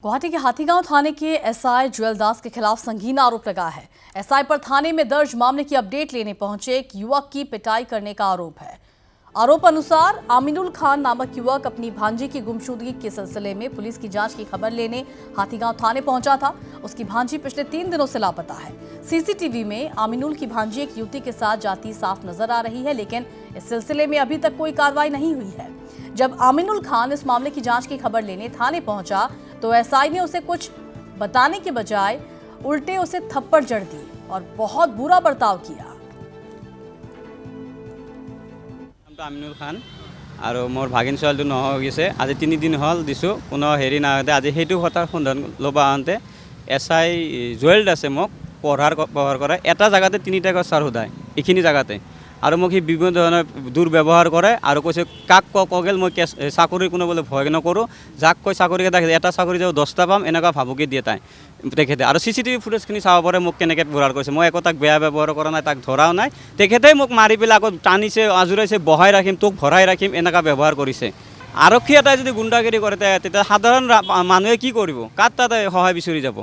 गुवाहाटी के हाथीगांव थाने के एसआई जुएल दास के खिलाफ संगीन आरोप लगा है। एसआई पर थाने में दर्ज मामले की अपडेट लेने पहुंचे एक युवक की पिटाई करने का आरोप है। आरोप अनुसार आमिनुल खान नामक युवक अपनी भांजी की गुमशुदगी के सिलसिले में पुलिस की जांच की खबर लेने हाथीगांव थाने पहुंचा था। उसकी भांजी पिछले 3 दिनों से लापता है। सीसीटीवी में आमिनुल की भांजी एक युवती के साथ जाती साफ नजर आ रही है, लेकिन इस सिलसिले में अभी तक कोई कार्रवाई नहीं हुई है। जब आमिनुल खान इस मामले की जांच की खबर लेने थाने पहुंचा तो एसआई ने उसे कुछ बताने के बजाय उल्टे उसे थप्पड़ जड़ दी और बहुत बुरा बर्ताव किया। आमिनुल खान और मोर भागिन छोৱালীটো নোহোৱা হৈ গৈছে। আজি 3 দিন হল দিছো, কোনো হেৰি না হতে আজি সেইটো কথাৰ সন্ধান লবা আনতে এসআই জুৱেল দাসে মোক পঢ়াৰ কৰে এটা জায়গাতে 3টা গছাৰ সোধায় এইখিনি জায়গাতে और মোক সি বিভিন্ন ধৰণৰ দুৰ্ব্যৱহাৰ কৰে আৰু কৈছে কাক কগেল মই চাকৰি কোনো বলে ভয় নকৰোঁ, যাক কৈ চাকৰি এটা চাকৰি যাব 10টা পাম এনেকুৱা ভাবুকি দিয়ে তাই তেখেতে। আৰু চিচিটিভি ফুটেজখিনি চাব পাৰে মোক কেনেকৈ ব্যৱহাৰ কৰিছে। মই একো তাক বেয়া ব্যৱহাৰ কৰা নাই, তাক ধৰাও নাই। তেখেতেই মোক মাৰি পেলাই আকৌ টানিছে, আজুৰাইছে, বহাই ৰাখিম, তোক ভৰাই ৰাখিম এনেকুৱা ব্যৱহাৰ কৰিছে। আৰক্ষী এটাই যদি গুণ্ডাগিৰি কৰে তেতিয়া সাধাৰণ মানুহে কি কৰিব, কাৰ তাতে সহায় বিচাৰি যাব।